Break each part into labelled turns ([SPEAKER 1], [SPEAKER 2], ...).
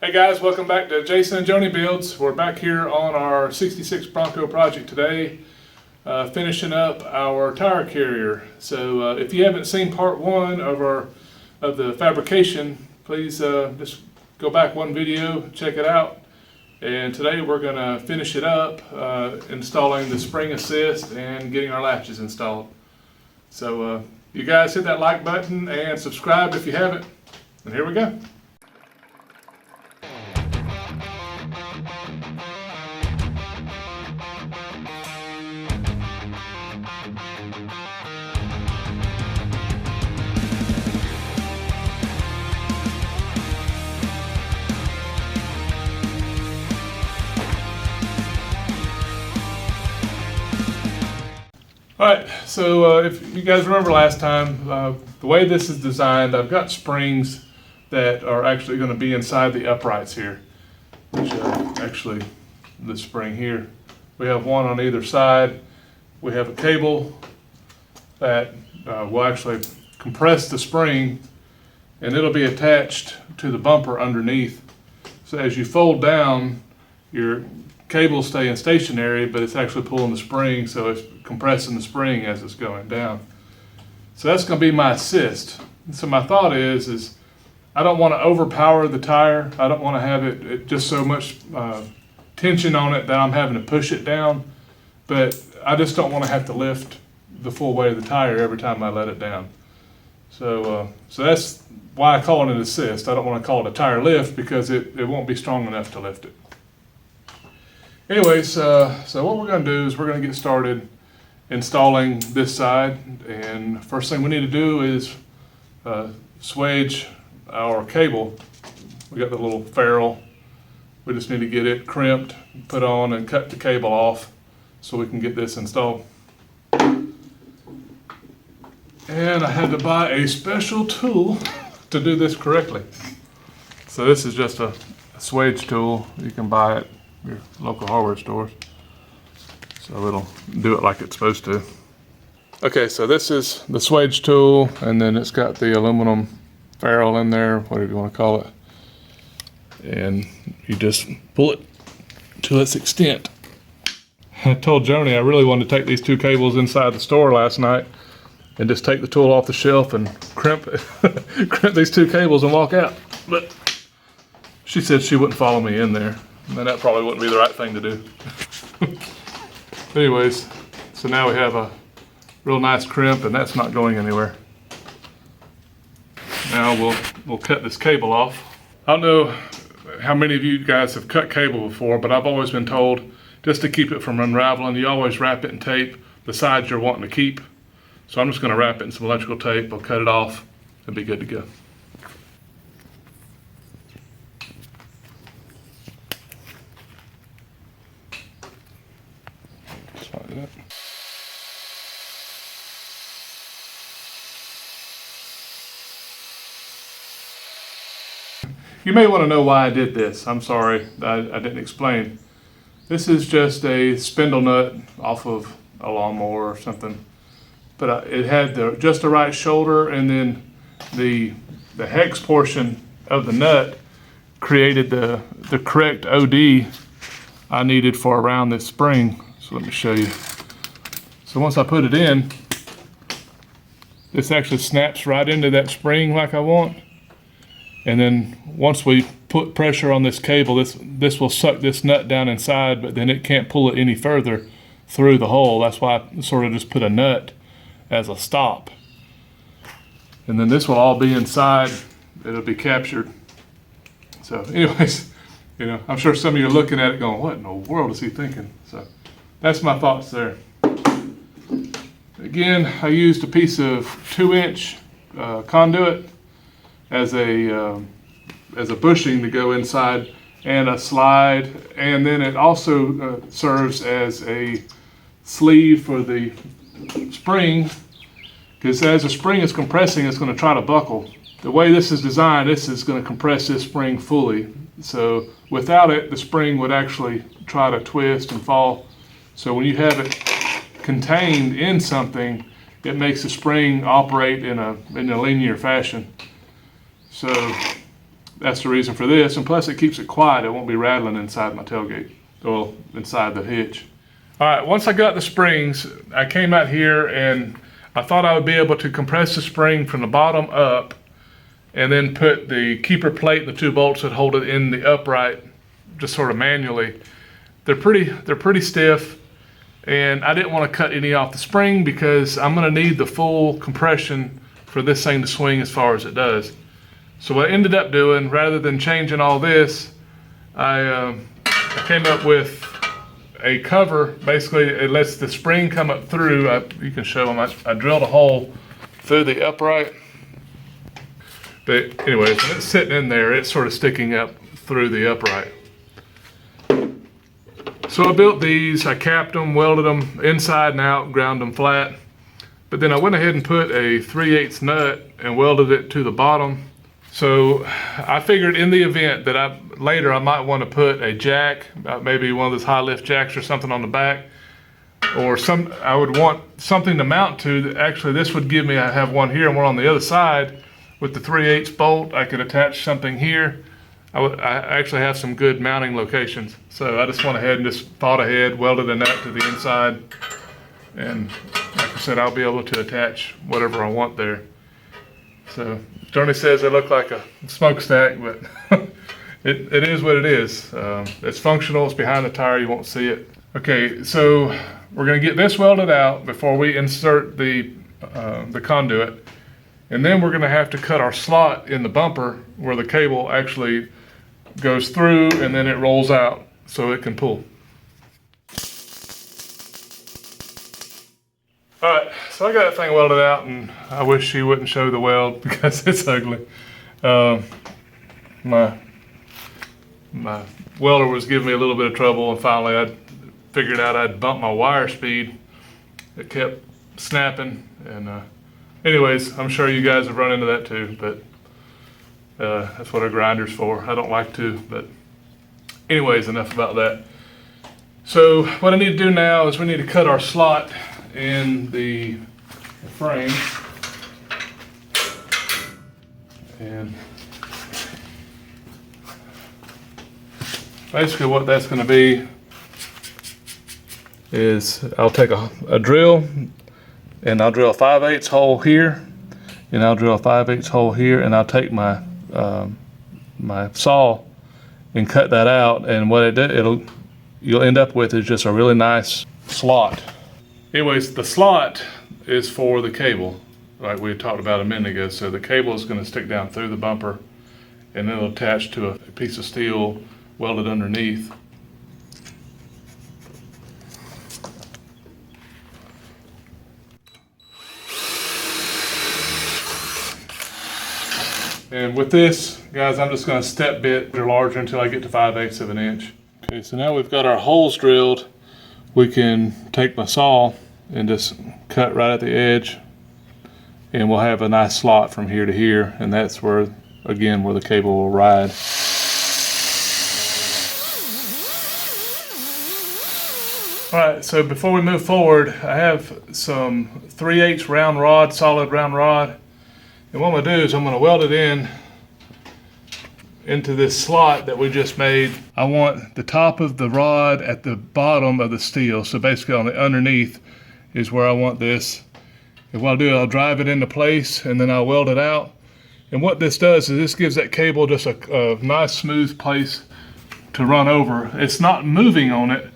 [SPEAKER 1] Hey guys, welcome back to Jason and Joni Builds. We're back here on our 66 Bronco project today, finishing up our tire carrier. So if you haven't seen part one of the fabrication, please just go back one video, check it out. And today we're going to finish it up, installing the spring assist and getting our latches installed. So you guys hit that like button and subscribe if you haven't. And here we go. Alright, so if you guys remember last time, the way this is designed, I've got springs that are actually going to be inside the uprights here, which actually the spring here. We have one on either side. We have a cable that will actually compress the spring, and it'll be attached to the bumper underneath. So as you fold down, your cable's staying stationary, but it's actually pulling the spring, so it's compressing the spring as it's going down. So that's going to be my assist. So my thought is I don't want to overpower the tire. I don't want to have it just so much tension on it that I'm having to push it down, but I just don't want to have to lift the full weight of the tire every time I let it down. So that's why I call it an assist. I don't want to call it a tire lift because it won't be strong enough to lift it. Anyways, so what we're going to do is we're going to get started installing this side, and first thing we need to do is swage our cable. We got the little ferrule. We just need to get it crimped, put on, and cut the cable off so we can get this installed. And I had to buy a special tool to do this correctly. So this is just a swage tool. You can buy it at your local hardware stores. So it'll do it like it's supposed to. Okay, so this is the swage tool, and then it's got the aluminum ferrule in there, whatever you want to call it. And you just pull it to its extent. I told Joni I really wanted to take these two cables inside the store last night and just take the tool off the shelf and crimp these two cables and walk out. But she said she wouldn't follow me in there, and that probably wouldn't be the right thing to do. Anyways, so now we have a real nice crimp, and that's not going anywhere. Now we'll cut this cable off. I don't know how many of you guys have cut cable before, but I've always been told just to keep it from unraveling, you always wrap it in tape the sides you're wanting to keep. So I'm just going to wrap it in some electrical tape. I'll cut it off and be good to go. Just like that. You may want to know why I did this. I'm sorry, I didn't explain. This is just a spindle nut off of a lawnmower or something. But it had just the right shoulder, and then the hex portion of the nut created the correct OD I needed for around this spring. So let me show you. So once I put it in, this actually snaps right into that spring like I want. And then once we put pressure on this cable, this will suck this nut down inside, but then it can't pull it any further through the hole. That's why I sort of just put a nut as a stop. And then this will all be inside. It'll be captured. So anyways, I'm sure some of you are looking at it going, what in the world is he thinking? So that's my thoughts there. Again, I used a piece of 2-inch conduit as a bushing to go inside, and a slide, and then it also serves as a sleeve for the spring, because as the spring is compressing, it's going to try to buckle. The way this is designed, this is going to compress this spring fully. So without it, the spring would actually try to twist and fall. So when you have it contained in something, it makes the spring operate in a linear fashion. So that's the reason for this. And plus it keeps it quiet. It won't be rattling inside my tailgate, well, inside the hitch. All right, once I got the springs, I came out here and I thought I would be able to compress the spring from the bottom up and then put the keeper plate, the 2 bolts that hold it in the upright, just sort of manually. They're pretty stiff, and I didn't want to cut any off the spring because I'm going to need the full compression for this thing to swing as far as it does. So what I ended up doing, rather than changing all this, I came up with a cover. Basically, it lets the spring come up through. You can show them. I drilled a hole through the upright. But anyways, when it's sitting in there, it's sort of sticking up through the upright. So I built these, I capped them, welded them inside and out, ground them flat. But then I went ahead and put a 3/8 nut and welded it to the bottom. So I figured in the event that later I might want to put a jack, maybe one of those high lift jacks or something on the back, or I would want something to mount to. That actually, this would give me, I have one here and one on the other side. With the 3/8 bolt, I could attach something here. I actually have some good mounting locations. So I just went ahead and just thought ahead, welded a nut to the inside. And like I said, I'll be able to attach whatever I want there. So Johnny says they look like a smokestack, but it is what it is. It's functional, it's behind the tire, you won't see it. Okay, so we're gonna get this welded out before we insert the conduit. And then we're gonna have to cut our slot in the bumper where the cable actually goes through and then it rolls out so it can pull. All right, so I got that thing welded out, and I wish she wouldn't show the weld because it's ugly. My welder was giving me a little bit of trouble, and finally I figured out I'd bump my wire speed. It kept snapping, and anyways, I'm sure you guys have run into that too, but that's what a grinder's for. I don't like to, but anyways, enough about that. So what I need to do now is we need to cut our slot in the frame, and basically what that's going to be is I'll take a drill and I'll drill a 5/8 hole here, and I'll drill a 5/8 hole here, and I'll take my my saw and cut that out, and what you'll end up with is just a really nice slot. Anyways, the slot is for the cable, like we talked about a minute ago. So the cable is going to stick down through the bumper, and it'll attach to a piece of steel welded underneath. And with this, guys, I'm just going to step bit larger until I get to 5/8 of an inch. Okay, so now we've got our holes drilled. We can take my saw and just cut right at the edge, and we'll have a nice slot from here to here, and that's where, again, where the cable will ride. All right, so before we move forward, I have some 3/8 round rod, solid round rod, and what I'm gonna do is I'm gonna weld it into this slot that we just made. I want the top of the rod at the bottom of the steel, so basically on the underneath is where I want this. And what I'll do, I'll drive it into place and then I'll weld it out. And what this does is this gives that cable just a nice smooth place to run over. It's not moving on it,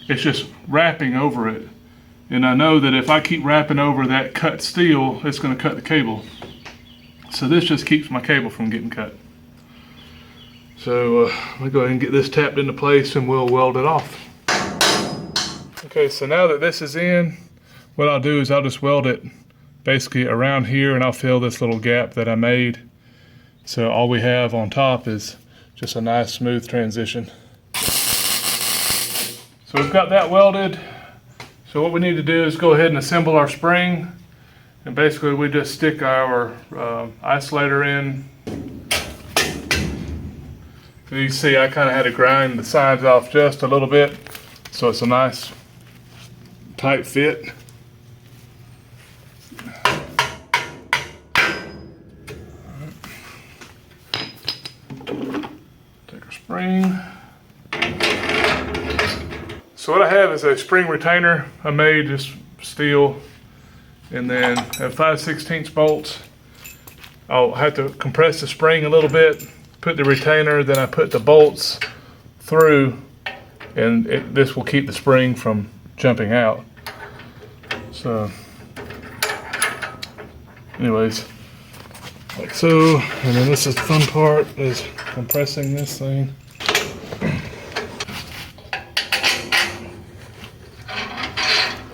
[SPEAKER 1] it's just wrapping over it. And I know that if I keep wrapping over that cut steel, it's gonna cut the cable. So this just keeps my cable from getting cut. So let me go ahead and get this tapped into place and we'll weld it off. Okay, so now that this is in, what I'll do is I'll just weld it basically around here, and I'll fill this little gap that I made. So all we have on top is just a nice smooth transition. So we've got that welded. So what we need to do is go ahead and assemble our spring. And basically we just stick our isolator in. You can see I kind of had to grind the sides off just a little bit, so it's a nice tight fit. spring. So what I have is a spring retainer I made, just steel, and then have 5/16 bolts. I'll have to compress the spring a little bit, put the retainer, then I put the bolts through, and this will keep the spring from jumping out. So anyways, like so, and then this is the fun part, is compressing this thing.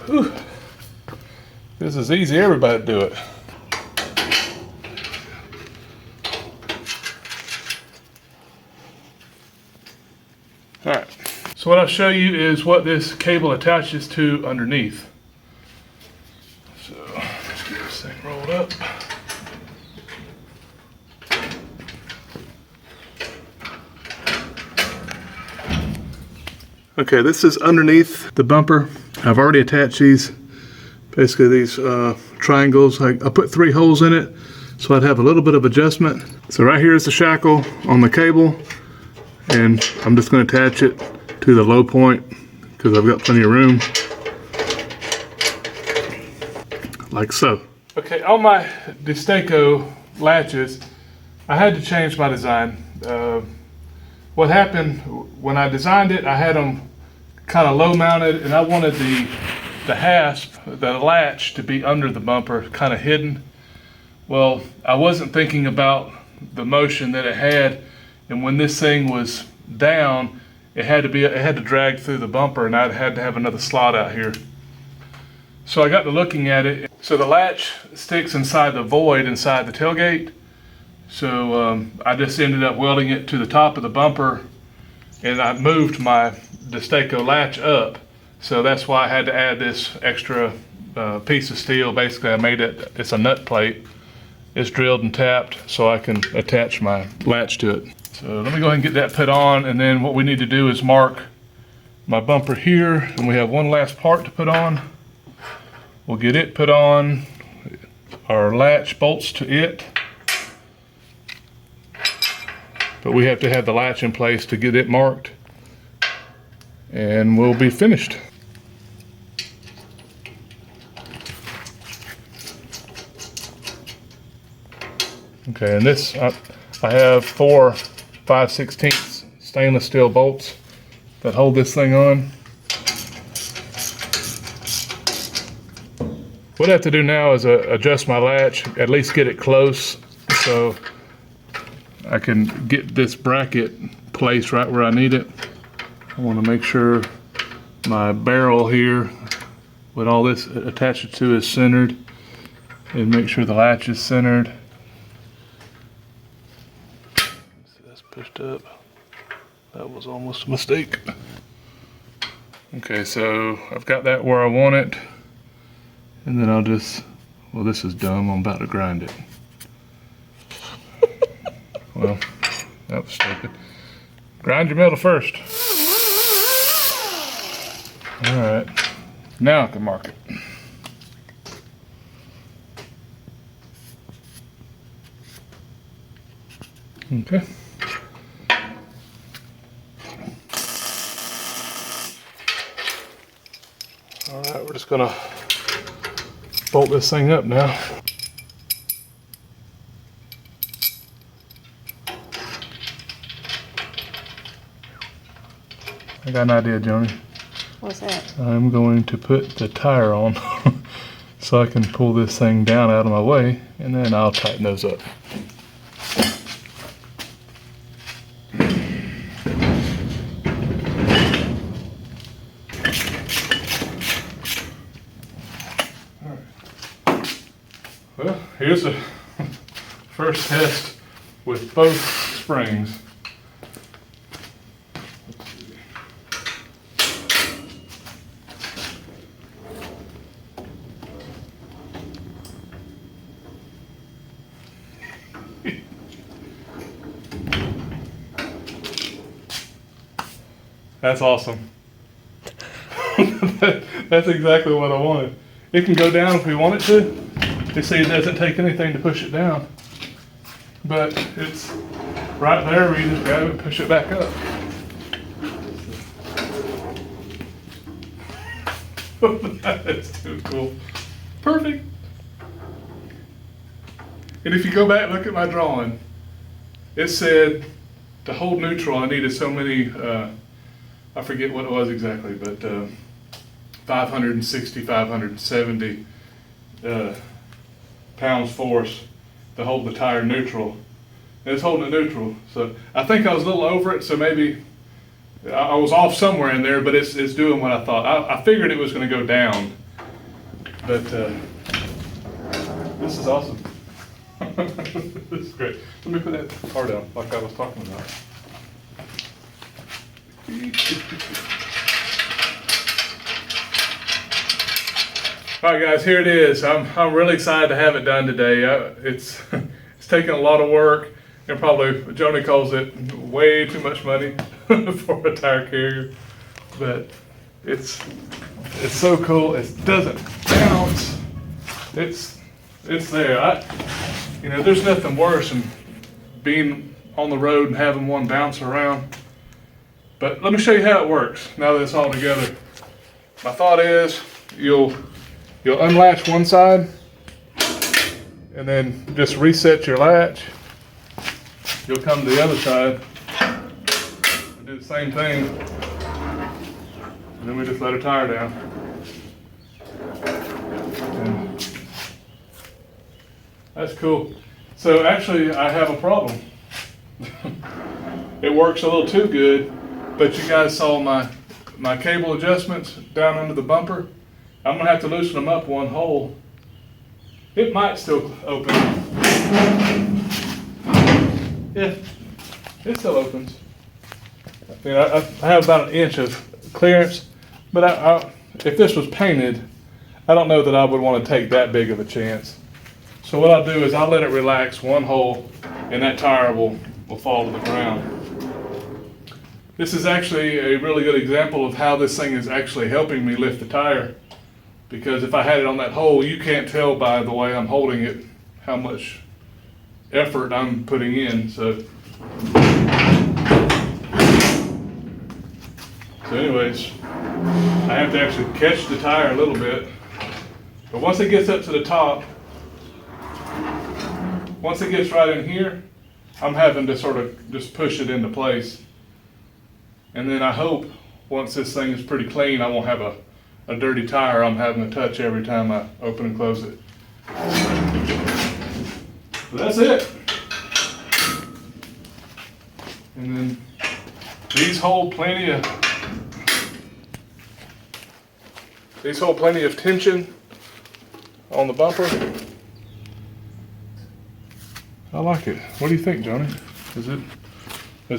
[SPEAKER 1] Whew. This is easy, everybody do it. All right, so what I'll show you is what this cable attaches to underneath. So let's get this thing rolled up. Okay, this is underneath the bumper. I've already attached these, basically these triangles. I put 3 holes in it, so I'd have a little bit of adjustment. So right here is the shackle on the cable, and I'm just going to attach it to the low point because I've got plenty of room, like so. Okay, on my Destaco latches, I had to change my design. What happened when I designed it, I had them kind of low mounted, and I wanted the hasp, the latch, to be under the bumper, kind of hidden. Well, I wasn't thinking about the motion that it had, and when this thing was down, it had to drag through the bumper, and I had to have another slot out here. So I got to looking at it. So the latch sticks inside the void inside the tailgate. So I just ended up welding it to the top of the bumper, and I moved my Destaco latch up. So that's why I had to add this extra piece of steel. Basically, I made it, it's a nut plate. It's drilled and tapped so I can attach my latch to it. So let me go ahead and get that put on, and then what we need to do is mark my bumper here, and we have one last part to put on. We'll get it put on, our latch bolts to it. But we have to have the latch in place to get it marked, and we'll be finished. Okay, and this, I have 4 5/16 stainless steel bolts that hold this thing on. What I have to do now is adjust my latch, at least get it close, so I can get this bracket placed right where I need it. I want to make sure my barrel here, with all this attached to, is centered, and make sure the latch is centered. See, that's pushed up. That was almost a mistake. Okay, so I've got that where I want it, and then I'll just, well, this is dumb, I'm about to grind it. Well, that was stupid. Grind your metal first. All right, now I can mark it. Okay. All right, we're just gonna bolt this thing up now. I got an idea, Joni.
[SPEAKER 2] What's that?
[SPEAKER 1] I'm going to put the tire on so I can pull this thing down out of my way, and then I'll tighten those up. Well, here's the first test with both springs. That's awesome. That's exactly what I wanted. It can go down if we want it to. You see, it doesn't take anything to push it down, but it's right there, we just gotta push it back up. That's too cool. Perfect. And if you go back and look at my drawing, it said to hold neutral, I needed so many, I forget what it was exactly, but 560, 570 pounds force to hold the tire neutral. And it's holding it neutral. So I think I was a little over it, so maybe I was off somewhere in there, but it's doing what I thought. I figured it was going to go down, but this is awesome. This is great. Let me put that car down like I was talking about. All right, guys, here it is. I'm really excited to have it done today. It's taken a lot of work, and probably Joni calls it way too much money for a tire carrier, but it's so cool. It doesn't bounce. It's there. You know, there's nothing worse than being on the road and having one bounce around. But let me show you how it works now that it's all together. My thought is you'll unlatch one side and then just reset your latch. You'll come to the other side and do the same thing. And then we just let our tire down. And that's cool. So actually I have a problem. It works a little too good, but you guys saw my cable adjustments down under the bumper. I'm gonna have to loosen them up one hole. It might still open. Yeah, it still opens. I mean, I have about an inch of clearance, but if this was painted, I don't know that I would want to take that big of a chance. So what I'll do is I'll let it relax one hole, and that tire will fall to the ground. This is actually a really good example of how this thing is actually helping me lift the tire. Because if I had it on that hole, you can't tell by the way I'm holding it how much effort I'm putting in. So anyways, I have to actually catch the tire a little bit. But once it gets up to the top, once it gets right in here, I'm having to sort of just push it into place. And then I hope once this thing is pretty clean, I won't have a dirty tire I'm having to touch every time I open and close it. But that's it. And then these hold plenty of tension on the bumper. I like it. What do you think, Johnny? Does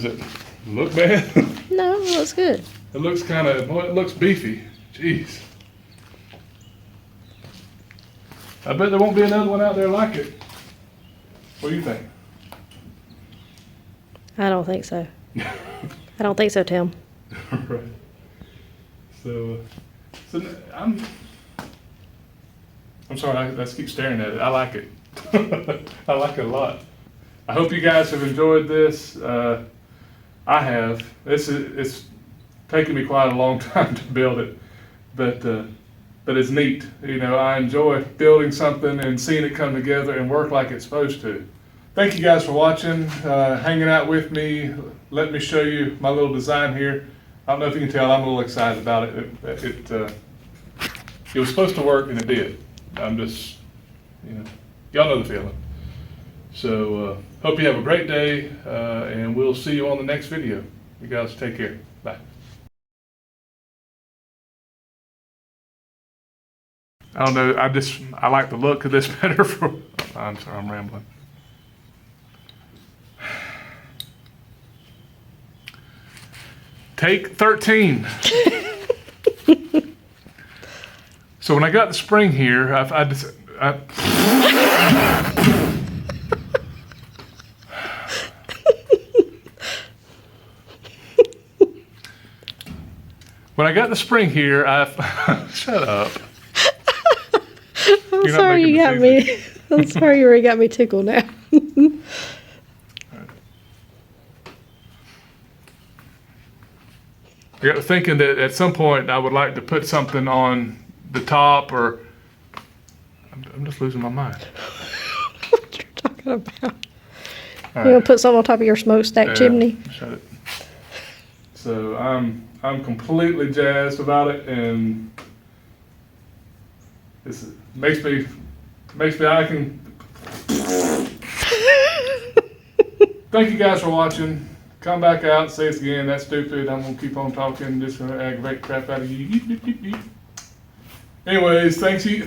[SPEAKER 1] it look bad?
[SPEAKER 2] No, it looks good.
[SPEAKER 1] It looks it looks beefy. Jeez. I bet there won't be another one out there like it. What do you think?
[SPEAKER 2] I don't think so. I don't think so, Tim.
[SPEAKER 1] Right. So I'm sorry, let's keep staring at it. I like it. I like it a lot. I hope you guys have enjoyed this. I have. It's taken me quite a long time to build it, but it's neat. You know, I enjoy building something and seeing it come together and work like it's supposed to. Thank you guys for watching, hanging out with me. Let me show you my little design here. I don't know if you can tell, I'm a little excited about it. It was supposed to work and it did. I'm just, y'all know the feeling. So hope you have a great day, and we'll see you on the next video. You guys take care. Bye. I don't know, I like the look of this better I'm sorry, I'm rambling. Take 13. So when I got the spring here, when I got the spring here, shut up.
[SPEAKER 2] I'm sorry you got me. I'm sorry you already got me tickled now.
[SPEAKER 1] I got to thinking that at some point I would like to put something on the top, or I'm just losing my mind.
[SPEAKER 2] What you're talking about?
[SPEAKER 1] All
[SPEAKER 2] You gonna
[SPEAKER 1] right.
[SPEAKER 2] put something on top of your smokestack
[SPEAKER 1] Yeah,
[SPEAKER 2] chimney?
[SPEAKER 1] Shut it. So I'm completely jazzed about it, and this makes me I can. Thank you guys for watching. Come back out, say it again. That's stupid. I'm gonna keep on talking. Just gonna aggravate the crap out of you. Anyways, thanks you.